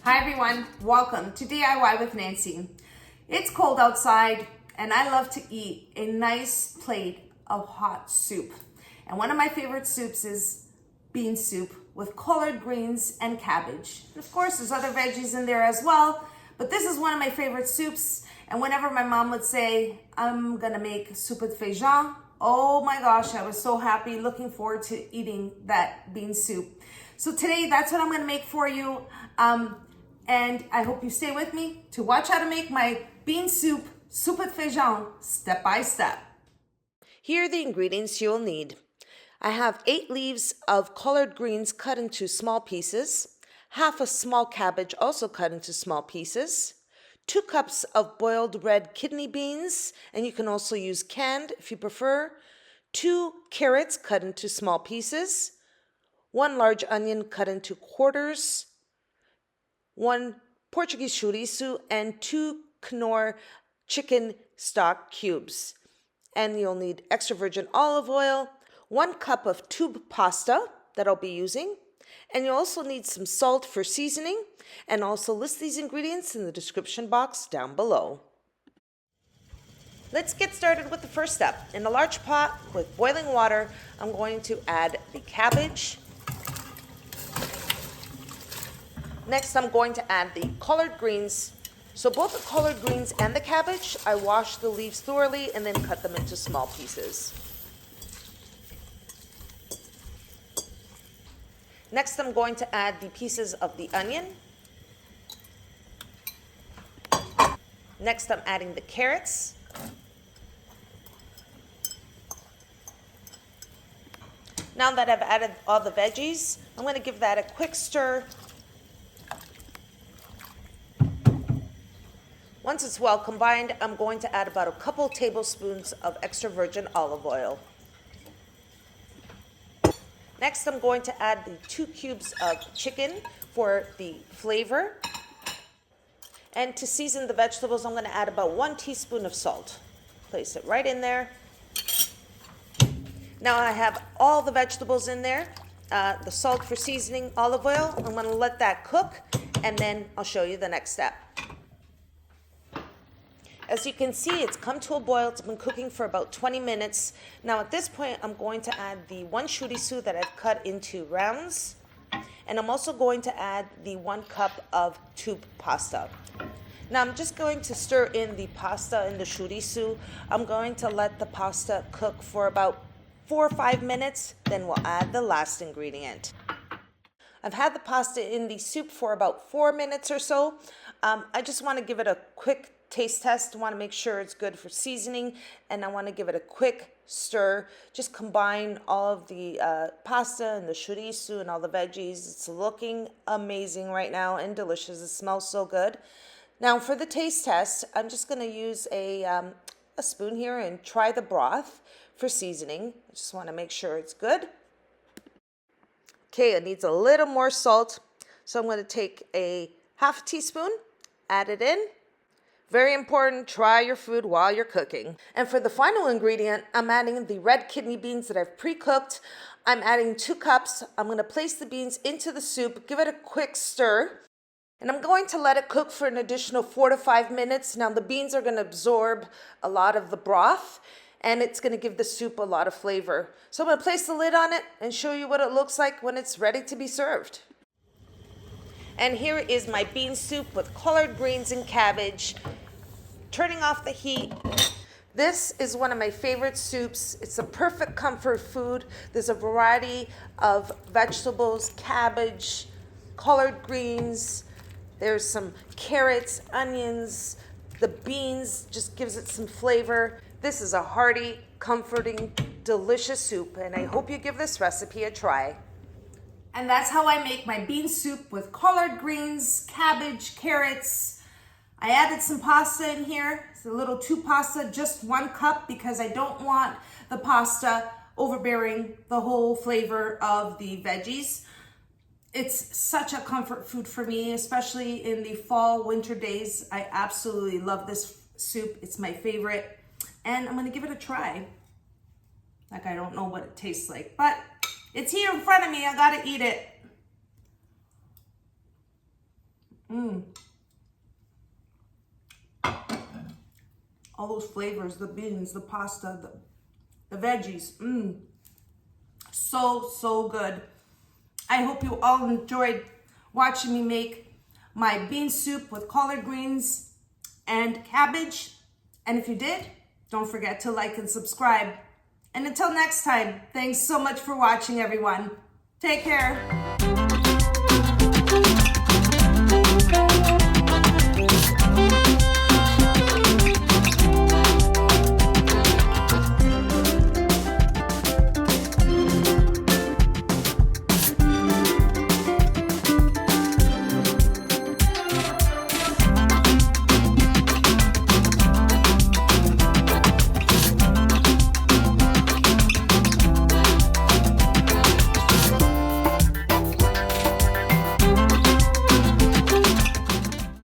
Hi everyone, welcome to DIY with Nancy. It's cold outside and I love to eat a nice plate of hot soup. And one of my favorite soups is bean soup with collard greens and cabbage. And of course, there's other veggies in there as well, but this is one of my favorite soups. And whenever my mom would say, I'm gonna make Sopa de Feijão, oh my gosh, I was so happy, looking forward to eating that bean soup. So today, that's what I'm gonna make for you. And I hope you stay with me to watch how to make my bean soup, Sopa de Feijão, step by step. Here are the ingredients you'll need. I have 8 leaves of collard greens cut into small pieces, half a small cabbage also cut into small pieces, 2 cups of boiled red kidney beans, and you can also use canned if you prefer, 2 carrots cut into small pieces, 1 large onion cut into quarters, 1 Portuguese chouriço, and 2 Knor chicken stock cubes. And you'll need extra virgin olive oil, 1 cup of tube pasta that I'll be using, and you'll also need some salt for seasoning, and also list these ingredients in the description box down below. Let's get started with the first step. In a large pot with boiling water, I'm going to add the cabbage. Next, I'm going to add the collard greens. So both the collard greens and the cabbage, I wash the leaves thoroughly and then cut them into small pieces. Next, I'm going to add the pieces of the onion. Next, I'm adding the carrots. Now that I've added all the veggies, I'm going to give that a quick stir. Once it's well combined, I'm going to add about a couple tablespoons of extra virgin olive oil. Next, I'm going to add the 2 cubes of chicken for the flavor. And to season the vegetables, I'm going to add about 1 teaspoon of salt. Place it right in there. Now I have all the vegetables in there, the salt for seasoning, olive oil. I'm going to let that cook, and then I'll show you the next step. As you can see, it's come to a boil. It's been cooking for about 20 minutes. Now at this point, I'm going to add the 1 chouriço that I've cut into rounds. And I'm also going to add the 1 cup of tube pasta. Now I'm just going to stir in the pasta and the chouriço. I'm going to let the pasta cook for about 4 or 5 minutes. Then we'll add the last ingredient. I've had the pasta in the soup for about 4 minutes or so. I just want to give it a quick taste test. I want to make sure it's good for seasoning, and I want to give it a quick stir. Just combine all of the pasta and the chouriço and all the veggies. It's looking amazing right now and delicious. It smells so good. Now for the taste test, I'm just going to use a spoon here and try the broth for seasoning. I just want to make sure it's good. Okay, it needs a little more salt, so I'm going to take a half teaspoon, add it in. Very important, try your food while you're cooking. And for the final ingredient, I'm adding the red kidney beans that I've pre-cooked. I'm adding 2 cups. I'm going to place the beans into the soup, give it a quick stir, and I'm going to let it cook for an additional 4 to 5 minutes. Now the beans are going to absorb a lot of the broth, and it's going to give the soup a lot of flavor. So I'm going to place the lid on it and show you what it looks like when it's ready to be served. And here is my bean soup with collard greens and cabbage. Turning off the heat. This is one of my favorite soups. It's a perfect comfort food. There's a variety of vegetables, cabbage, collard greens. There's some carrots, onions. The beans just gives it some flavor. This is a hearty, comforting, delicious soup, and I hope you give this recipe a try. And that's how I make my bean soup with collard greens, cabbage, carrots. I added some pasta in here. It's a little tube pasta, just 1 cup, because I don't want the pasta overbearing the whole flavor of the veggies. It's such a comfort food for me, especially in the fall, winter days. I absolutely love this soup. It's my favorite. And I'm gonna give it a try. Like, I don't know what it tastes like, but it's here in front of me. I gotta eat it. All those flavors, the beans, the pasta, the veggies. So good. I hope you all enjoyed watching me make my bean soup with collard greens and cabbage. And if you did, don't forget to like and subscribe. And until next time, thanks so much for watching, everyone. Take care.